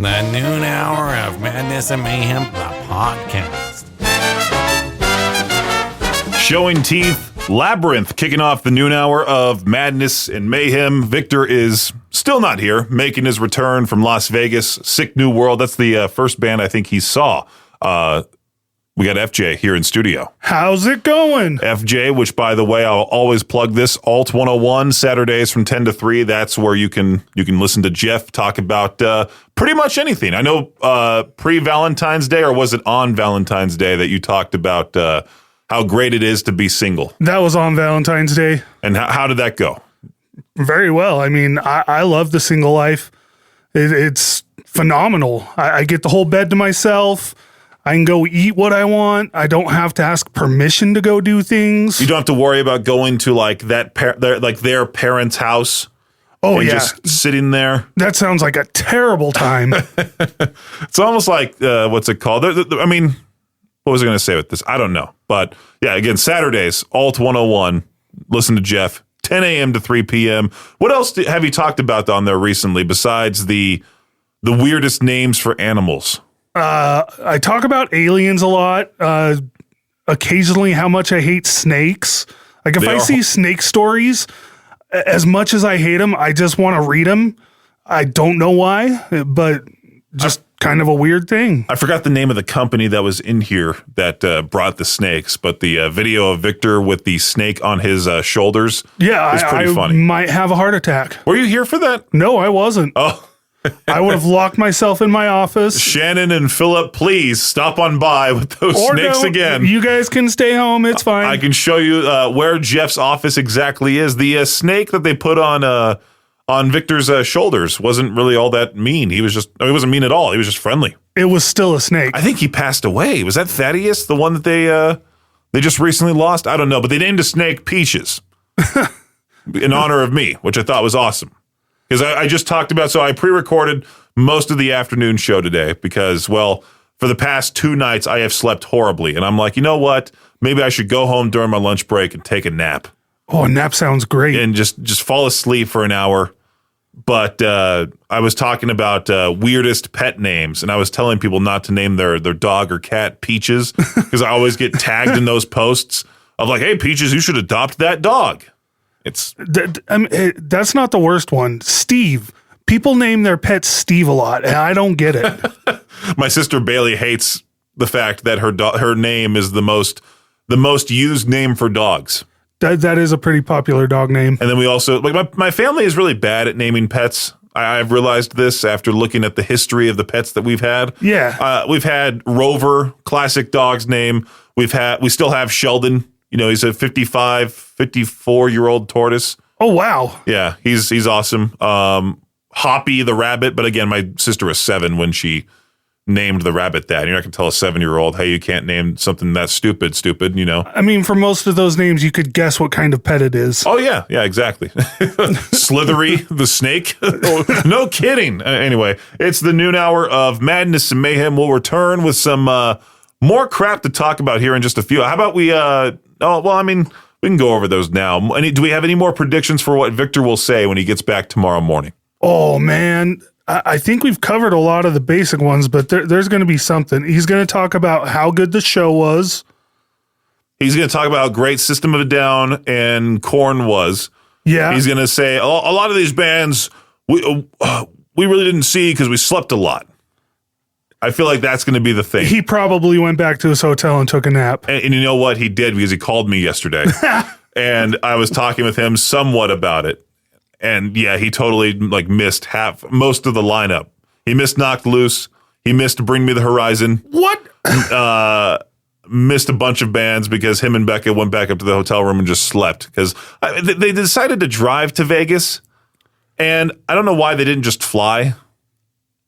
The noon hour of Madness and Mayhem, the podcast. Showing teeth, Labyrinth kicking off the noon hour of Madness and Mayhem. Viktor is still not here, making his return from Las Vegas. Sick New World. That's the first band I think he saw. We got FJ here in studio. How's it going? FJ, which by the way, I'll always plug this, Alt 101, Saturdays from 10 to 3. That's where you can listen to Jeff talk about pretty much anything. I know pre-Valentine's Day, or was it on Valentine's Day that you talked about how great it is to be single? That was on Valentine's Day. And how did that go? Very well. I mean, I love the single life. It's phenomenal. I get the whole bed to myself. I can go eat what I want. I don't have to ask permission to go do things. You don't have to worry about going to like their parents' house. Oh, and yeah. Just sitting there. That sounds like a terrible time. It's almost like, what's it called? I mean, what was I going to say with this? I don't know. But yeah, again, Saturdays, Alt 101. Listen to Jeff, 10 a.m. to 3 p.m. What else have you talked about on there recently besides the weirdest names for animals? I talk about aliens a lot. Occasionally how much I hate snakes. Like if I see snake stories, as much as I hate them, I just want to read them. I don't know why, but just kind of a weird thing. I forgot the name of the company that was in here that brought the snakes, but the video of Viktor with the snake on his shoulders is pretty funny. Might have a heart attack. Were you here for that? No, I wasn't. Oh. I would have locked myself in my office. Shannon and Philip, please stop on by with those snakes again. You guys can stay home. It's fine. I can show you where Jeff's office exactly is. The snake that they put on Viktor's shoulders wasn't really all that mean. He wasn't mean at all. He was just friendly. It was still a snake. I think he passed away. Was that Thaddeus, the one that they just recently lost? I don't know, but they named a snake Peaches in honor of me, which I thought was awesome. Because I just talked about, so I pre-recorded most of the afternoon show today because, well, for the past 2 nights, I have slept horribly. And I'm like, you know what? Maybe I should go home during my lunch break and take a nap. Oh, a nap sounds great. And just fall asleep for an hour. But I was talking about weirdest pet names, and I was telling people not to name their dog or cat Peaches because I always get tagged in those posts of like, hey, Peaches, you should adopt that dog. That's not the worst one. Steve. People name their pets Steve a lot, and I don't get it. My sister Bailey hates the fact that her name is the most used name for dogs. That is a pretty popular dog name. And then we also like my family is really bad at naming pets. I've realized this after looking at the history of the pets that we've had. Yeah, we've had Rover, classic dog's name. We still have Sheldon. You know, he's a 54-year-old tortoise. Oh, wow. Yeah, he's awesome. Hoppy the rabbit, but again, my sister was 7 when she named the rabbit that. You're not going to tell a 7-year-old, hey, you can't name something that stupid, you know? I mean, for most of those names, you could guess what kind of pet it is. Oh, yeah, exactly. Slithery, the snake. No kidding. Anyway, it's the noon hour of Madness and Mayhem. We'll return with some more crap to talk about here in just a few. How about we... we can go over those now. Do we have any more predictions for what Viktor will say when he gets back tomorrow morning? Oh, man. I think we've covered a lot of the basic ones, but there's going to be something. He's going to talk about how good the show was. He's going to talk about how great System of a Down and Korn was. Yeah. He's going to say a lot of these bands we really didn't see because we slept a lot. I feel like that's going to be the thing. He probably went back to his hotel and took a nap. And you know what? He did because he called me yesterday. And I was talking with him somewhat about it. And yeah, he totally missed most of the lineup. He missed Knocked Loose. He missed Bring Me the Horizon. What? Missed a bunch of bands because him and Becca went back up to the hotel room and just slept. Because they decided to drive to Vegas. And I don't know why they didn't just fly.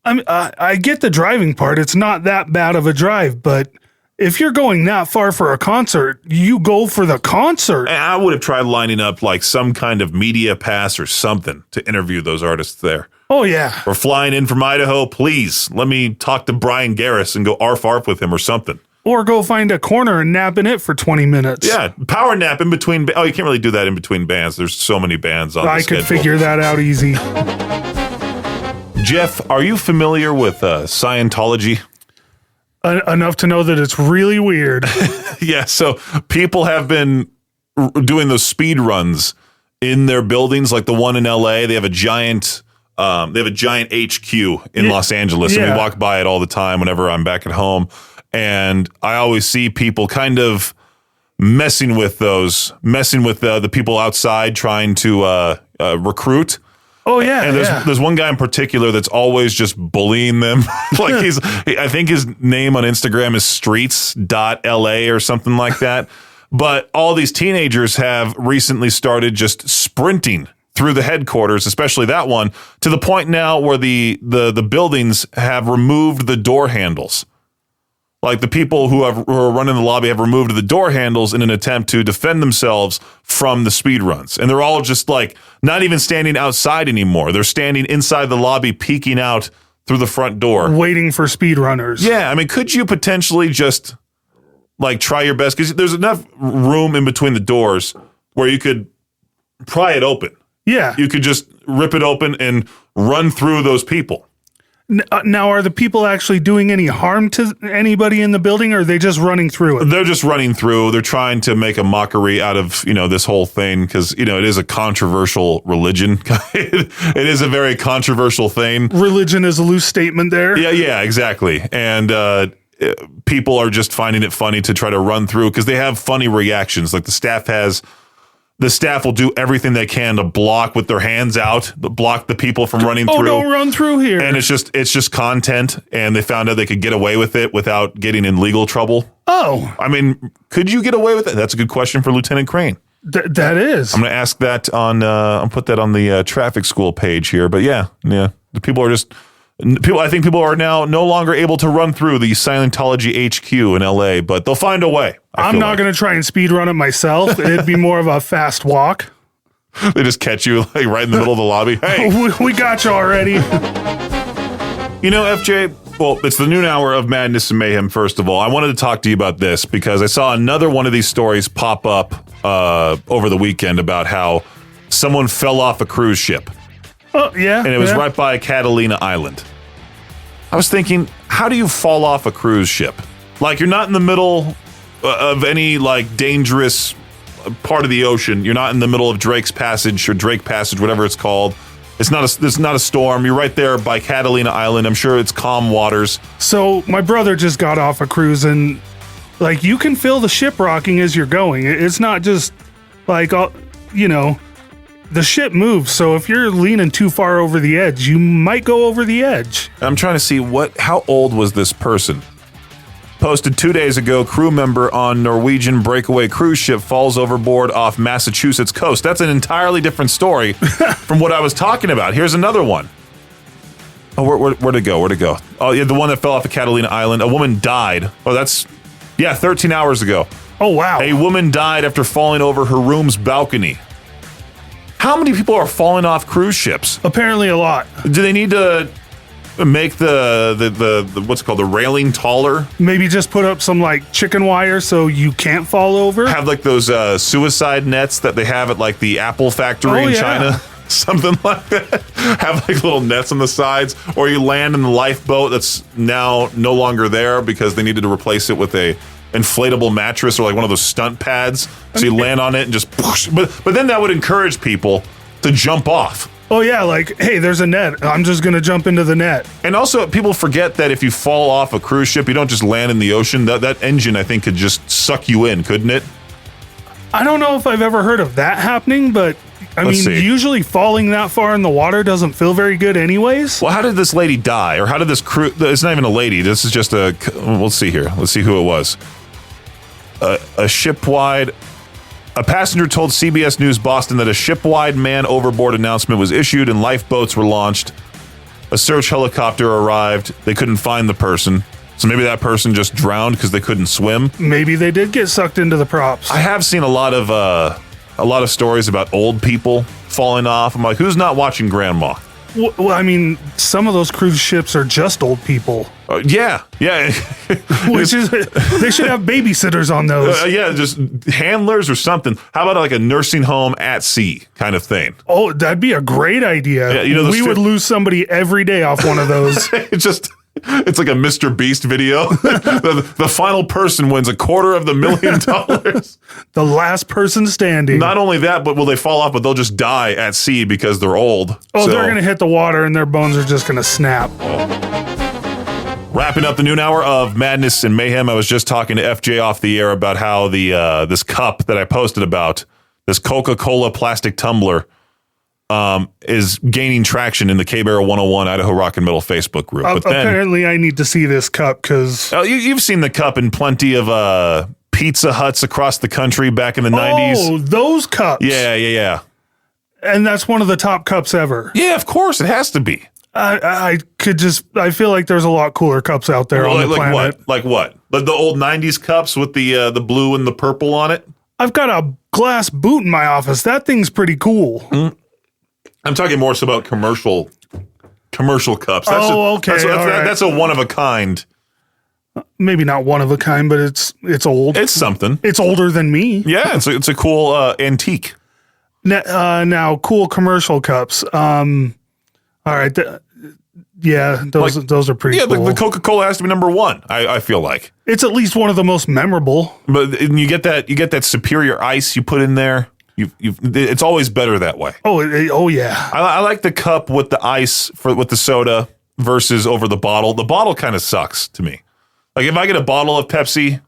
I get the driving part. It's not that bad of a drive, but if you're going that far for a concert, you go for the concert. And I would have tried lining up like some kind of media pass or something to interview those artists there. Oh, yeah. Or flying in from Idaho, please let me talk to Brian Garris and go arf with him or something. Or go find a corner and nap in it for 20 minutes. Yeah, power nap in between. Oh, you can't really do that in between bands. There's so many bands on the schedule. I could figure that out easy. Jeff, are you familiar with Scientology? Enough to know that it's really weird. Yeah, so people have been doing those speed runs in their buildings, like the one in LA. They have a giant HQ in Los Angeles, and we walk by it all the time whenever I'm back at home. And I always see people kind of messing with the people outside trying to recruit. Oh yeah, and there's one guy in particular that's always just bullying them. Like I think his name on Instagram is streets.la or something like that. But all these teenagers have recently started just sprinting through the headquarters, especially that one, to the point now where the buildings have removed the door handles. Like the people who are running the lobby have removed the door handles in an attempt to defend themselves from the speed runs. And they're all just like not even standing outside anymore. They're standing inside the lobby, peeking out through the front door. Waiting for speed runners. Yeah. I mean, could you potentially just like try your best? Because there's enough room in between the doors where you could pry it open. Yeah. You could just rip it open and run through those people. Now, are the people actually doing any harm to anybody in the building, or are they just running through it? They're just running through. They're trying to make a mockery out of, this whole thing because, it is a controversial religion. It is a very controversial thing. Religion is a loose statement there. Yeah, exactly. And people are just finding it funny to try to run through because they have funny reactions. Like the staff will do everything they can to block with their hands out, block the people from running through. Oh, don't run through here. And it's just content, and they found out they could get away with it without getting in legal trouble. Oh. I mean, could you get away with it? That's a good question for Lieutenant Crane. That is. I'm going to ask that I'll put that on the traffic school page here. But yeah, the people are just... I think people are now no longer able to run through the Scientology HQ in LA, but they'll find a way. I'm not going to try and speed run it myself. It'd be more of a fast walk. They just catch you like right in the middle of the lobby. Hey, we got you already. FJ, well, it's the noon hour of Madness and Mayhem, first of all. I wanted to talk to you about this because I saw another one of these stories pop up over the weekend about how someone fell off a cruise ship. Oh, yeah. And it was right by Catalina Island. I was thinking, how do you fall off a cruise ship? Like, you're not in the middle of any, like, dangerous part of the ocean. You're not in the middle of Drake's Passage or Drake Passage, whatever it's called. It's not a storm. You're right there by Catalina Island. I'm sure it's calm waters. So my brother just got off a cruise, and, like, you can feel the ship rocking as you're going. It's not just, like, the ship moves, so if you're leaning too far over the edge, you might go over the edge. I'm trying to see how old was this person? Posted 2 days ago, crew member on Norwegian breakaway cruise ship falls overboard off Massachusetts coast. That's an entirely different story from what I was talking about. Here's another one. Oh, where'd it go? Where'd it go? Oh, yeah, the one that fell off of Catalina Island. A woman died. Oh, 13 hours ago. Oh, wow. A woman died after falling over her room's balcony. How many people are falling off cruise ships? Apparently a lot. Do they need to make the what's it called, the railing taller? Maybe just put up some like chicken wire so you can't fall over? Have like those suicide nets that they have at like the Apple factory in China? Something like that. Have like little nets on the sides, or you land in the lifeboat that's now no longer there because they needed to replace it with a inflatable mattress or like one of those stunt pads. So you land on it and just push. But then that would encourage people to jump off. Oh yeah, like, hey, there's a net. I'm just going to jump into the net. And also, people forget that if you fall off a cruise ship, you don't just land in the ocean. That engine, I think, could just suck you in, couldn't it? I don't know if I've ever heard of that happening, but I mean, usually falling that far in the water doesn't feel very good anyways. Well, how did this lady die? Or how did this crew... It's not even a lady. This is just a... Let's see here. Let's see who it was. A ship-wide... A passenger told CBS News Boston that a ship-wide man overboard announcement was issued and lifeboats were launched. A search helicopter arrived. They couldn't find the person. So maybe that person just drowned because they couldn't swim. Maybe they did get sucked into the props. I have seen a lot of stories about old people falling off. I'm like, who's not watching Grandma? Well, I mean, some of those cruise ships are just old people. Yeah. Which is, they should have babysitters on those. Yeah, just handlers or something. How about like a nursing home at sea kind of thing? Oh, that'd be a great idea. Yeah, we would lose somebody every day off one of those. It's like a Mr. Beast video. the final person wins $250,000. The last person standing. Not only that, but will they fall off, but they'll just die at sea because they're old. Oh, they're going to hit the water and their bones are just going to snap. Wrapping up the noon hour of Madness and Mayhem, I was just talking to FJ off the air about how the this cup that I posted about, this Coca-Cola plastic tumbler, is gaining traction in the K-Barrel 101 Idaho Rock and Metal Facebook group. But then, apparently, I need to see this cup because... you've seen the cup in plenty of Pizza Huts across the country back in the 90s. Oh, those cups. Yeah. And that's one of the top cups ever. Yeah, of course, it has to be. I feel like there's a lot cooler cups out there on the planet. Like what? Like the old 90s cups with the blue and the purple on it? I've got a glass boot in my office. That thing's pretty cool. Mm. I'm talking more so about commercial cups. Okay. That's a one of a kind. Maybe not one of a kind, but it's old. It's something. It's older than me. Yeah, it's a cool antique. Now, cool commercial cups. All right. Those are pretty cool. The Coca-Cola has to be number one, I feel like. It's at least one of the most memorable. But you get that superior ice you put in there. It's always better that way. Oh yeah. I like the cup with the ice with the soda versus over the bottle. The bottle kind of sucks to me. Like if I get a bottle of Pepsi,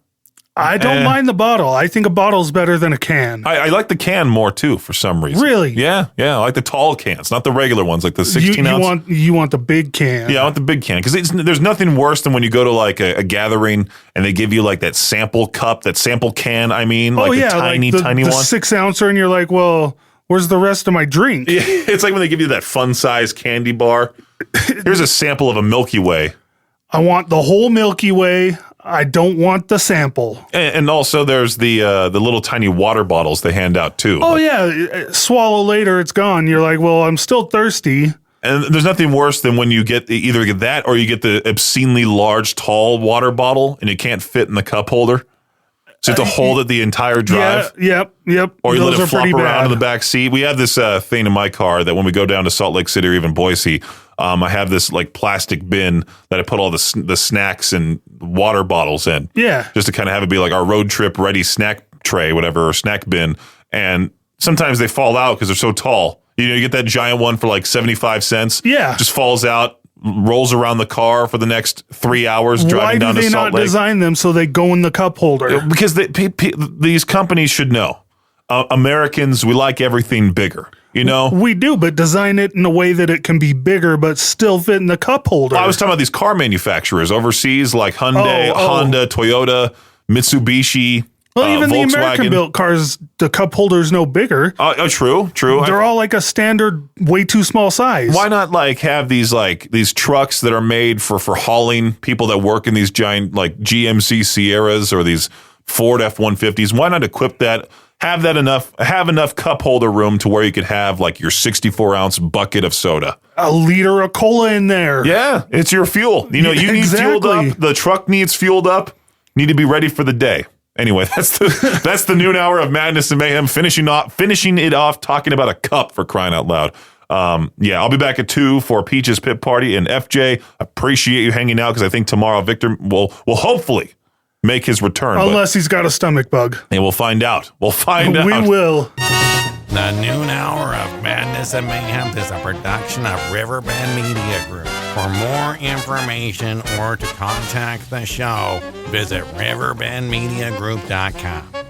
I don't mind the bottle. I think a bottle's better than a can. I like the can more too for some reason. Really? Yeah. I like the tall cans, not the regular ones, like the 16 ounce. You want the big can. Yeah, I want the big can because there's nothing worse than when you go to like a gathering and they give you like that sample cup, that sample can. I mean, like the tiny one, 6 ouncer, and you're like, well, where's the rest of my drink? Yeah, it's like when they give you that fun size candy bar. Here's a sample of a Milky Way. I want the whole Milky Way. I don't want the sample. And also there's the little tiny water bottles they hand out too. Oh, yeah. Swallow later, it's gone. You're like, well, I'm still thirsty. And there's nothing worse than when you either get that or you get the obscenely large, tall water bottle and it can't fit in the cup holder. So you have to hold it the entire drive. Yep. Or you Those let it flop around bad. in the back seat. We have this thing in my car that when we go down to Salt Lake City or even Boise, I have this like plastic bin that I put all the snacks and water bottles in. Yeah. Just to kind of have it be like our road trip ready snack tray, whatever, or snack bin. And sometimes they fall out because they're so tall. You get that giant one for like 75 cents. Yeah. Just falls out, rolls around the car for the next 3 hours driving down to Salt Lake. Why do they not design them so they go in the cup holder? Because these companies should know. Americans, we like everything bigger. We do, but design it in a way that it can be bigger but still fit in the cup holder. Well, I was talking about these car manufacturers overseas, like Hyundai, Honda, Toyota, Mitsubishi. Well, even the Volkswagen. American-built cars, the cup holder's no bigger. True. They're all like a standard, way too small size. Why not have these trucks that are made for hauling people that work in these giant like GMC Sierras or these Ford F-150s? Why not equip that? Have enough cup holder room to where you could have like your 64-ounce bucket of soda. A liter of cola in there. Yeah, it's your fuel. You need fueled up. The truck needs fueled up. Need to be ready for the day. Anyway, that's the noon hour of Madness and Mayhem. Finishing it off talking about a cup, for crying out loud. I'll be back at 2 for Peach's Pit Party. And FJ, appreciate you hanging out because I think tomorrow Victor will hopefully make his return. Unless he's got a stomach bug. And we'll find out. We will. The noon hour of Madness and Mayhem is a production of Riverbend Media Group. For more information or to contact the show, visit riverbendmediagroup.com.